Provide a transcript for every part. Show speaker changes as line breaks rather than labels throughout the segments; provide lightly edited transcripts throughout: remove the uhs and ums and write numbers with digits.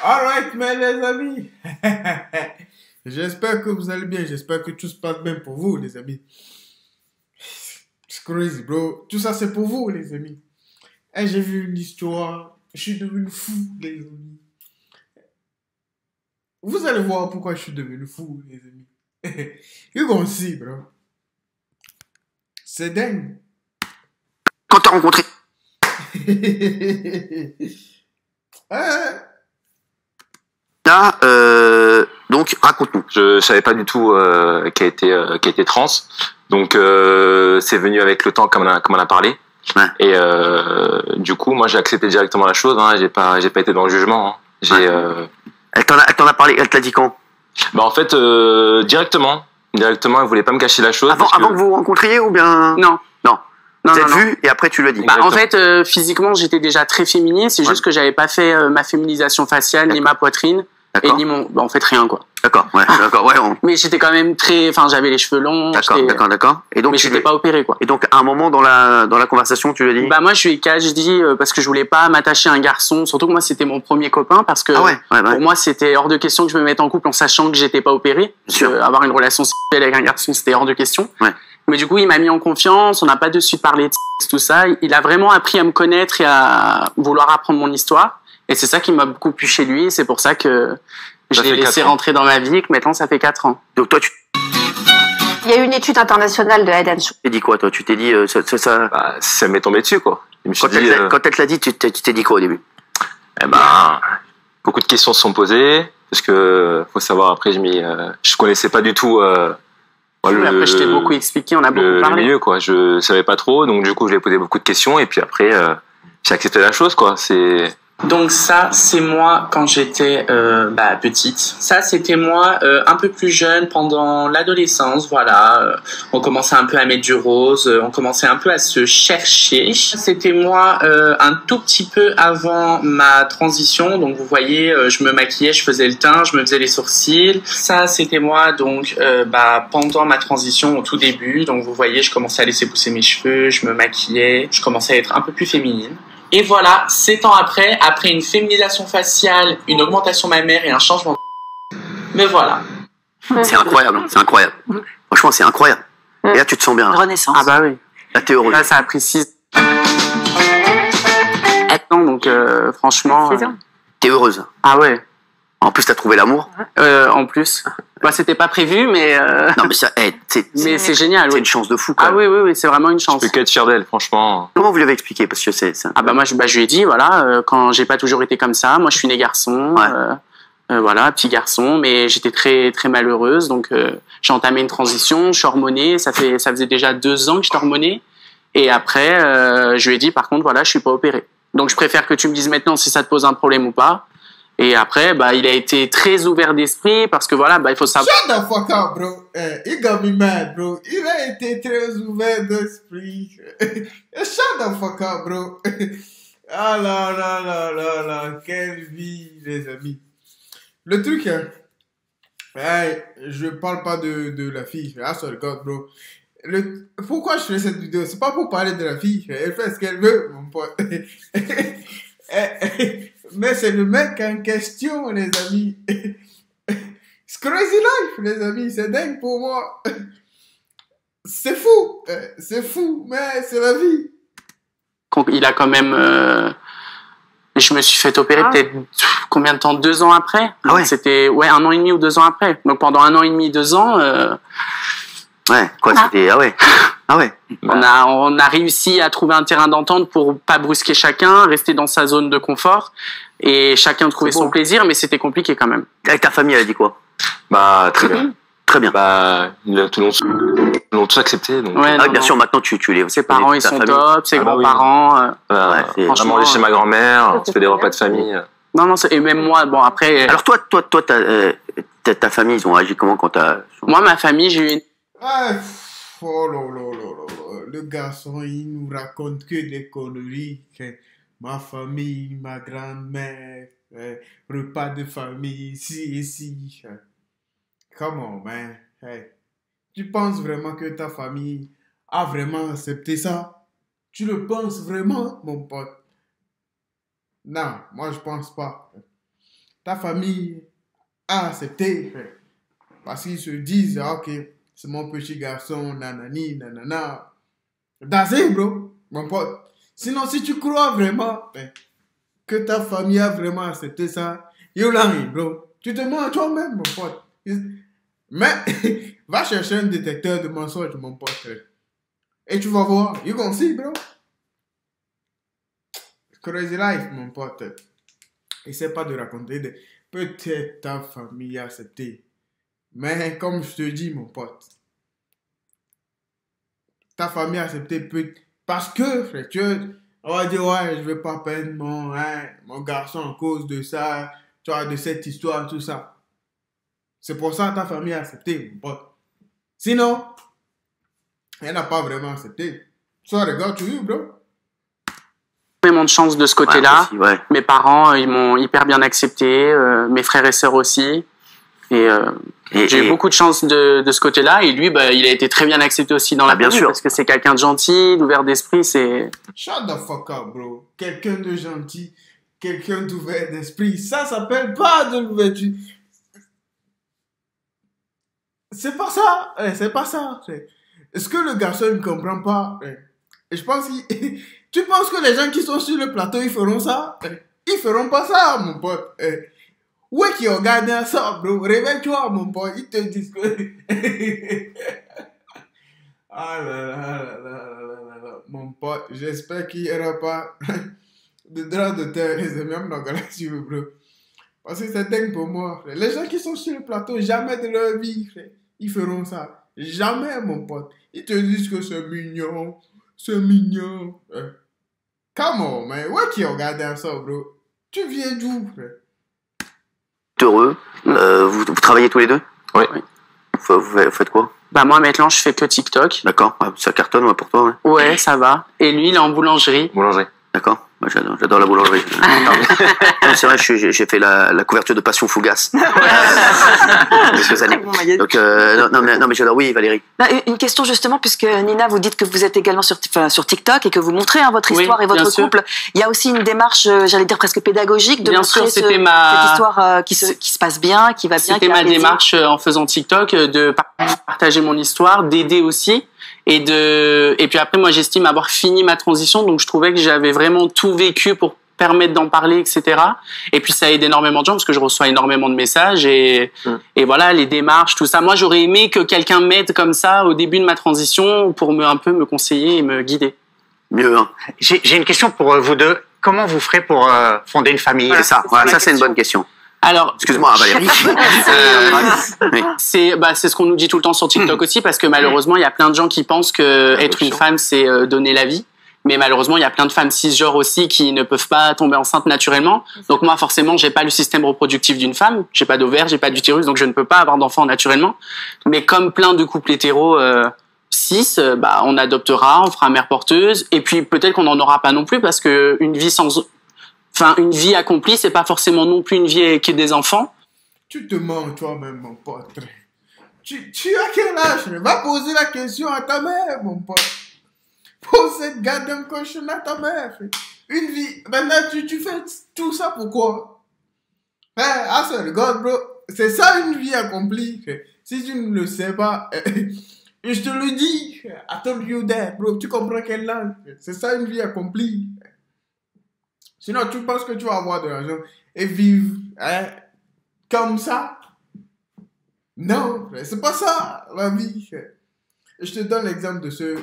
Alright, mais les amis. J'espère que vous allez bien. J'espère que tout se passe bien pour vous, les amis. C'est crazy, bro. Tout ça, c'est pour vous, les amis. Et j'ai vu une histoire. Je suis devenu fou, les amis. Vous allez voir pourquoi je suis devenu fou, les amis. You gonna see, bro. C'est dingue.
Quand t'as rencontré... Là, donc, raconte-nous.
Je savais pas du tout qu'elle était trans, donc c'est venu avec le temps comme on a parlé.
Ouais.
Et du coup, moi j'ai accepté directement la chose. Hein, j'ai pas été dans le jugement. Hein.
Elle t'en a parlé. Elle t'a dit quand?
Bah en fait directement, elle voulait pas me cacher la chose.
Avant que vous vous rencontriez ou bien?
Non.
Vous êtes vu et après tu l'as dit.
Bah, en fait, physiquement, j'étais déjà très féminine. C'est juste que j'avais pas fait ma féminisation faciale, ni ma poitrine, et ni mon... Bah, en fait, rien, quoi.
D'accord, ouais.
Mais j'étais quand même très... Enfin, j'avais les cheveux longs.
D'accord. Et donc,
mais j'étais pas opéré, quoi.
Et donc, à un moment dans la conversation, tu lui as dit?
Bah, moi, je lui ai caché, parce que je voulais pas m'attacher à un garçon. Surtout que moi, c'était mon premier copain, parce que pour moi, c'était hors de question que je me mette en couple en sachant que j'étais pas opéré. Avoir une relation sexuelle avec un garçon, c'était hors de question.
Ouais.
Mais du coup, il m'a mis en confiance, on n'a pas de suite parlé de tout ça. Il a vraiment appris à me connaître et à vouloir apprendre mon histoire. Et c'est ça qui m'a beaucoup plu chez lui. C'est pour ça que je l'ai laissé rentrer dans ma vie et que maintenant, ça fait 4 ans.
Donc toi,
Il y a une étude internationale de Head and Shoulders.
Tu t'es dit quoi, toi? Tu t'es dit... ça...
Bah, ça m'est tombé dessus, quoi. Je me suis
Quand elle te l'a dit, tu t'es dit quoi au début?
Eh ben, beaucoup de questions se sont posées. Parce que, faut savoir, après, je connaissais pas du tout...
après, je t'ai beaucoup expliqué, on a beaucoup parlé.
Le milieu, quoi. Je savais pas trop, donc du coup, je lui ai posé beaucoup de questions, et puis après, j'ai accepté la chose, quoi.
Donc ça, c'est moi quand j'étais petite. Ça, c'était moi un peu plus jeune pendant l'adolescence, voilà. On commençait un peu à mettre du rose, on commençait un peu à se chercher. C'était moi un tout petit peu avant ma transition. Donc vous voyez, je me maquillais, je faisais le teint, je me faisais les sourcils. Ça, c'était moi donc pendant ma transition au tout début. Donc vous voyez, je commençais à laisser pousser mes cheveux, je me maquillais, je commençais à être un peu plus féminine. Et voilà, 7 ans après une féminisation faciale, une augmentation mammaire et un changement de... Mais voilà.
C'est incroyable. Franchement, c'est incroyable. Et là, tu te sens bien. Là.
Renaissance.
Ah bah oui.
Là, t'es heureuse.
Là, ça a pris 6 ans, donc franchement...
T'es heureuse.
Ah ouais.
En plus, t'as trouvé l'amour.
En plus. Bah, c'était pas prévu, mais...
Non, mais ça,
mais c'est génial,
c'est
oui.
une chance de fou, quoi.
Ah oui, c'est vraiment une chance.
Je peux qu'être fier d'elle, franchement.
Comment vous l'avez expliqué? Parce que
Ah bah moi, je lui ai dit, voilà, quand j'ai pas toujours été comme ça, moi je suis né garçon, voilà, petit garçon, mais j'étais très très malheureuse, donc j'ai entamé une transition, je suis hormonée, ça faisait déjà 2 ans que j'étais hormonée, et après, je lui ai dit, par contre, voilà, je suis pas opérée. Donc je préfère que tu me dises maintenant si ça te pose un problème ou pas. Et après, il a été très ouvert d'esprit parce que voilà, il faut savoir.
Shut the fuck up, bro. He got me mad, bro. Il a été très ouvert d'esprit. Shut the fuck up, bro. Ah là, quelle vie, les amis. Le truc, je parle pas de la fille. Ah, sorry, God, bro. Pourquoi je fais cette vidéo? C'est pas pour parler de la fille. Elle fait ce qu'elle veut, mon pote. Mais c'est le mec en question, les amis. It's crazy life, les amis. C'est dingue pour moi. C'est fou, mais c'est la vie.
Il a quand même... Je me suis fait opérer peut-être combien de temps? 2 ans après.
Ah ouais.
C'était 1 an et demi ou 2 ans après. Donc pendant 1 an et demi, 2 ans...
Ouais, quoi, c'était... Ah ouais.
On a réussi à trouver un terrain d'entente pour pas brusquer chacun, rester dans sa zone de confort et chacun trouver son plaisir, mais c'était compliqué quand même.
Avec ta famille, elle a dit quoi?
Bah, très bien.
Très bien.
Bah, tout le monde tous accepté. Donc.
Ouais,
bien sûr, maintenant tu les...
Ses parents, ils sont top, ses grands-parents.
Franchement, aller chez ma grand-mère, on se fait des repas de famille.
Non, et même moi, bon, après...
Alors toi, ta famille, ils ont agi comment quand t'as...
Moi, ma famille, j'ai eu une...
Oh là. Le garçon, il nous raconte que des conneries. Ma famille, ma grand-mère, repas de famille, ici. Come on, man. Hey. Tu penses vraiment que ta famille a vraiment accepté ça? Tu le penses vraiment, mon pote? Non, moi je pense pas. Ta famille a accepté, frère. Parce qu'ils se disent, ah, ok, c'est mon petit garçon, nanani, nanana. That's it, bro, mon pote. Sinon, si tu crois vraiment que ta famille a vraiment accepté ça, you lying, bro. Tu te mens à toi-même, mon pote. Mais, va chercher un détecteur de mensonges, mon pote, frère. Et tu vas voir, you gonna see, bro. Crazy life, mon pote. Essaie pas de raconter des... Peut-être ta famille a accepté. Mais comme je te dis, mon pote, ta famille a accepté parce que, frère, on va dire, ouais, je vais pas peindre mon garçon à cause de ça, tu vois, de cette histoire, tout ça. C'est pour ça que ta famille a accepté, mon pote. Sinon, elle n'a pas vraiment accepté. So, regarde, tu bro.
Énormément de chance de ce côté-là.
aussi, ouais.
Mes parents, ils m'ont hyper bien accepté, mes frères et sœurs aussi. Et j'ai eu beaucoup de chance de ce côté-là. Et lui, bah, il a été très bien accepté aussi dans la
bien
famille,
sûr.
parce que c'est quelqu'un de gentil, d'ouvert d'esprit. C'est
Shut the fuck up, bro. Quelqu'un de gentil, quelqu'un d'ouvert d'esprit. Ça s'appelle pas de l'ouverture. C'est pas ça. C'est pas ça. Est-ce que le garçon ne comprend pas? Je pense qu'il... Tu penses que les gens qui sont sur le plateau, ils feront ça? Ils feront pas ça, mon pote. Ouais, qui ont gardé ça, bro. Réveille-toi, mon pote. Ils te disent que... Ah là là là là là là. Mon pote, j'espère qu'il n'y aura pas de drap de terre, les amis, même dans la galaxie, bro. Parce que c'est dingue pour moi, frère. Les gens qui sont sur le plateau, jamais de leur vie, frère, ils feront ça. Jamais, mon pote. Ils te disent que c'est mignon. C'est mignon. Come on, man. Ouais, qui ont regardé ça, bro. Tu viens d'où, frère?
Heureux. Vous travaillez tous les deux?
Oui.
Vous faites quoi?
bah moi maintenant je fais que TikTok.
D'accord. Ça cartonne, ouais, pour toi, ouais.
Ouais, ça va. Et lui, il est en boulangerie.
Boulangerie.
D'accord. Moi, j'adore la boulangerie. Non, c'est vrai, j'ai fait la couverture de Passion Fougasse. Quelques années. Donc, non, mais j'adore. Oui, Valérie.
Bah, une question justement, puisque Nina, vous dites que vous êtes également sur TikTok et que vous montrez votre histoire et votre couple. Il y a aussi une démarche, j'allais dire presque pédagogique, de montrer cette histoire qui se passe bien, qui va bien.
C'était ma démarche en faisant TikTok, de partager mon histoire, d'aider aussi. Et puis après, moi, j'estime avoir fini ma transition, donc je trouvais que j'avais vraiment tout vécu pour permettre d'en parler, etc. Et puis ça aide énormément de gens parce que je reçois énormément de messages et voilà, les démarches, tout ça. Moi, j'aurais aimé que quelqu'un m'aide comme ça au début de ma transition pour un peu me conseiller et me guider.
Mieux, hein.
J'ai une question pour vous deux. Comment vous ferez pour fonder une famille?
C'est ça. Voilà, ça c'est une bonne question.
Alors,
excuse-moi, Valérie.
C'est ce qu'on nous dit tout le temps sur TikTok aussi, parce que malheureusement, il y a plein de gens qui pensent que être une femme, c'est donner la vie. Mais malheureusement, il y a plein de femmes cisgenres aussi qui ne peuvent pas tomber enceinte naturellement. Donc moi, forcément, j'ai pas le système reproductif d'une femme. J'ai pas d'ovaire, j'ai pas d'utérus, donc je ne peux pas avoir d'enfant naturellement. Mais comme plein de couples hétéros cis, on adoptera, on fera mère porteuse. Et puis peut-être qu'on n'en aura pas non plus, parce que une vie accomplie, c'est pas forcément non plus une vie avec des enfants.
Tu te mens toi-même, mon pote. Tu as quel âge? Va poser la question à ta mère, mon pote. Pose cette goddamn question à ta mère. Une vie. Maintenant, tu fais tout ça pourquoi? I swear to God, bro. C'est ça une vie accomplie. Si tu ne le sais pas, je te le dis. I told you that, bro. Tu comprends quelle langue? C'est ça une vie accomplie. Sinon, tu penses que tu vas avoir de l'argent et vivre comme ça? Non, c'est pas ça la vie. Je te donne l'exemple de ce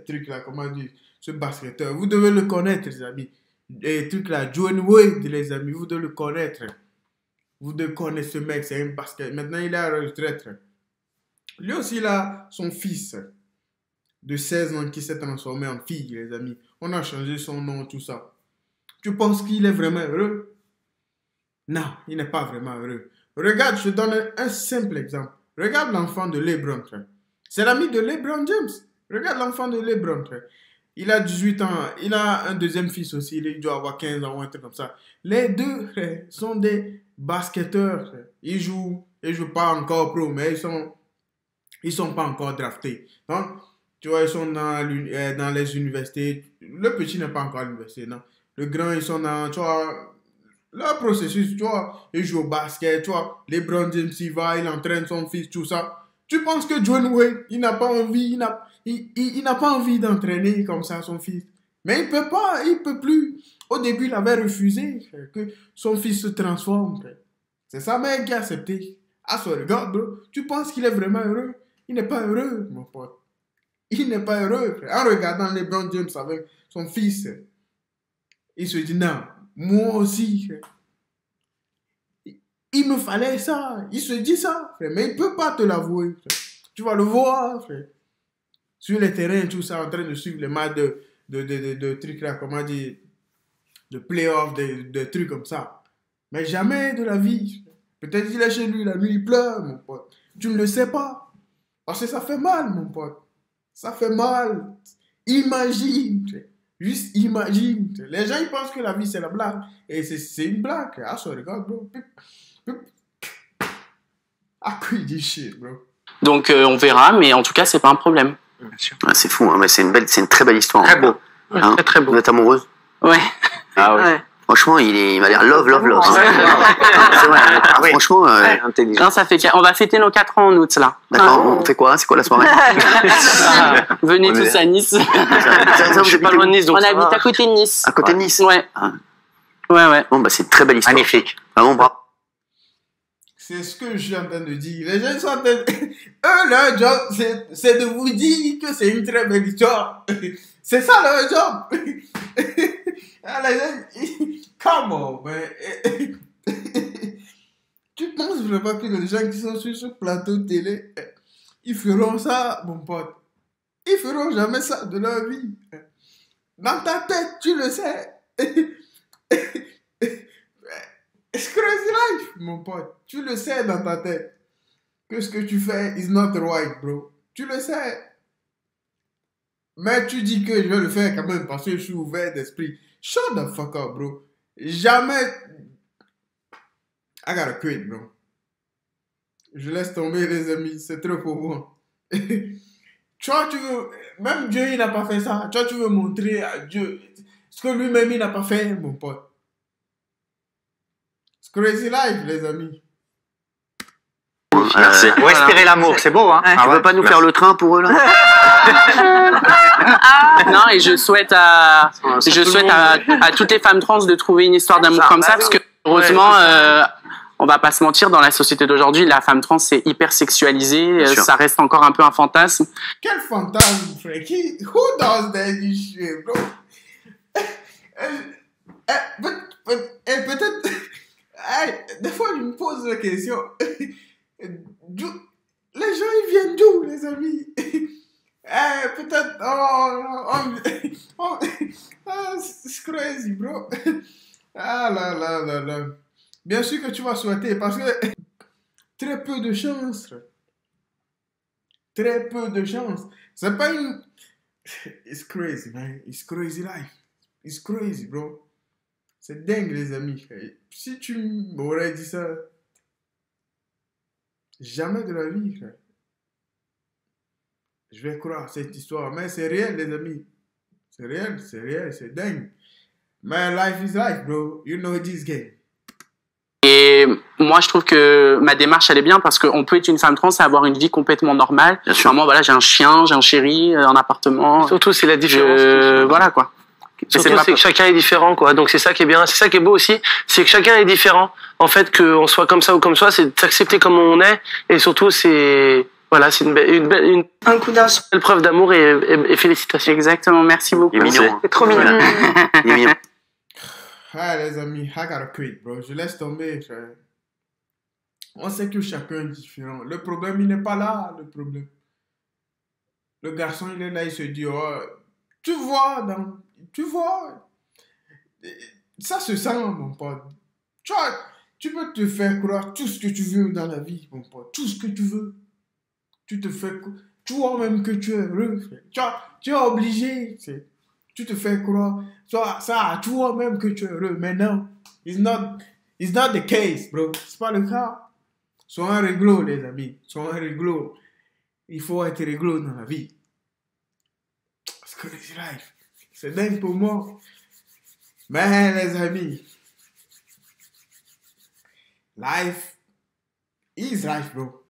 truc-là, comment dire, ce basketteur. Vous devez le connaître, les amis. Et truc-là, Dwyane Wade, les amis, vous devez le connaître. Vous devez connaître ce mec, c'est un basket. Maintenant, il est à la retraite. Lui aussi, il a son fils de 16 ans qui s'est transformé en fille, les amis. On a changé son nom, tout ça. Tu penses qu'il est vraiment heureux? Non, il n'est pas vraiment heureux. Regarde, je te donne un simple exemple. Regarde l'enfant de LeBron. C'est l'ami de LeBron James. Regarde l'enfant de LeBron. Il a 18 ans. Il a un deuxième fils aussi. Il doit avoir 15 ans ou un truc comme ça. Les deux sont des basketteurs. Ils jouent pas encore pro, mais ils sont pas encore draftés. Donc, tu vois, ils sont dans les universités. Le petit n'est pas encore à l'université, non. Le grand, ils sont dans, tu vois, leur processus, tu vois. Ils jouent au basket, tu vois. LeBron James, il va, il entraîne son fils, tout ça. Tu penses que Dwayne Wade, il n'a pas envie, il n'a pas envie d'entraîner comme ça son fils. Mais il peut pas, il peut plus. Au début, il avait refusé que son fils se transforme. C'est sa mère qui a accepté. Ah, ça regarde, bro. Tu penses qu'il est vraiment heureux? Il n'est pas heureux, mon pote. Il n'est pas heureux. En regardant LeBron James avec son fils, il se dit, non, moi aussi, il me fallait ça. Il se dit ça, frère, mais il ne peut pas te l'avouer. Tu vas le voir, frère. Sur les terrains, tout ça, en train de suivre les matchs de trucs là, comment dire, de playoffs, de trucs comme ça. Mais jamais de la vie. Peut-être qu'il est chez lui, la nuit, il pleure, mon pote. Tu ne le sais pas. Parce que ça fait mal, mon pote. Ça fait mal. Imagine. Juste imagine. Les gens, ils pensent que la vie, c'est la blague. Et c'est une blague. Ah, ça regarde, bro. Ah, quoi, il dit shit, bro.
Donc, on verra, mais en tout cas, c'est pas un problème.
Bien sûr. Ah, c'est fou, hein, mais c'est une très belle histoire.
Très beau.
Hein,
très, très beau.
Vous êtes amoureuse?
Ouais.
Ah ouais. Ouais. Franchement, il m'a l'air love. C'est vrai. Ah, franchement, intelligent.
Non, on va fêter nos 4 ans en août, là.
D'accord, on fait quoi? C'est quoi la soirée?
Venez tous à Nice.
Je suis pas loin de Nice, donc
on habite à côté de Nice.
À côté de Nice?
Ouais. Ah. Ouais.
Bon, bah, c'est une très belle histoire.
Magnifique.
Ah bon, bravo.
C'est ce que je suis en train de dire. Les gens sont en train de... Eux, leur job, c'est de vous dire que c'est une très belle histoire. C'est ça leur job. Les gens... Come on, man. Tu penses vraiment que les gens qui sont sur ce plateau de télé, ils feront ça, mon pote? Ils feront jamais ça de leur vie. Dans ta tête, tu le sais. It's crazy life, mon pote. Tu le sais dans ta tête. Que ce que tu fais is not right, bro. Tu le sais. Mais tu dis que je vais le faire quand même parce que je suis ouvert d'esprit. Shut the fuck up, bro. Jamais. I gotta quit, bro. Je laisse tomber, les amis. C'est trop pour moi. Toi, tu veux. Même Dieu, il n'a pas fait ça. Toi, tu veux montrer à Dieu ce que lui-même, il n'a pas fait, mon pote. It's crazy life, les amis.
Merci. Ou espérer l'amour, c'est beau, hein?
Tu veux pas nous faire le train pour eux, là?
Non, et je souhaite à toutes les femmes trans de trouver une histoire d'amour comme ça, parce que, heureusement, on va pas se mentir, dans la société d'aujourd'hui, la femme trans, c'est hyper sexualisé, ça reste encore un peu un fantasme.
Quel fantasme, frère? Who does that shit, bro? Peut-être... des fois, je me pose la question. Les gens, ils viennent d'où, les amis? Peut-être... c'est crazy, bro. Ah là. Bien sûr que tu vas souhaiter, parce que très peu de chance. Très peu de chance. C'est pas une... It's crazy, man. It's crazy life. It's crazy, bro. C'est dingue, les amis. Si tu m'aurais dit ça, jamais de la vie, frère. Je vais croire cette histoire. Mais c'est réel, les amis. C'est réel, c'est dingue. Mais life is life, bro. You know this game.
Et moi, je trouve que ma démarche, elle est bien parce qu'on peut être une femme trans et avoir une vie complètement normale.
Bien sûr.
Moi, voilà, j'ai un chien, j'ai un chéri, un appartement.
Surtout, c'est la différence.
Voilà, quoi.
Surtout, c'est que chacun est différent, quoi. Donc, c'est ça qui est bien. C'est ça qui est beau aussi. C'est que chacun est différent. En fait, qu'on soit comme ça ou comme ça, c'est s'accepter comme on est. Et surtout, c'est, voilà, c'est un coup d'un seul. Belle preuve d'amour et félicitations.
Exactement. Merci beaucoup.
Il est mignon.
C'est trop mignon.
Il est mignon.
Ah, les amis, I gotta quit, bro. Je laisse tomber, frère. On sait que chacun est différent. Le problème, il n'est pas là, le problème. Le garçon, il est là, il se dit, oh, tu vois, ça se sent, mon pote. Tu vois, tu peux te faire croire tout ce que tu veux dans la vie, mon pote. Tout ce que tu veux. Tu te fais, tu vois même que tu es heureux, frère. Tu es obligé, tu te fais croire, tu vois même que tu es heureux, mais non, it's not the case, bro. C'est pas le cas. Sois un réglo, les amis. Sois un réglo. Il faut être réglo dans la vie. Parce que c'est life. C'est dingue pour moi. Mais les amis, life is life, bro.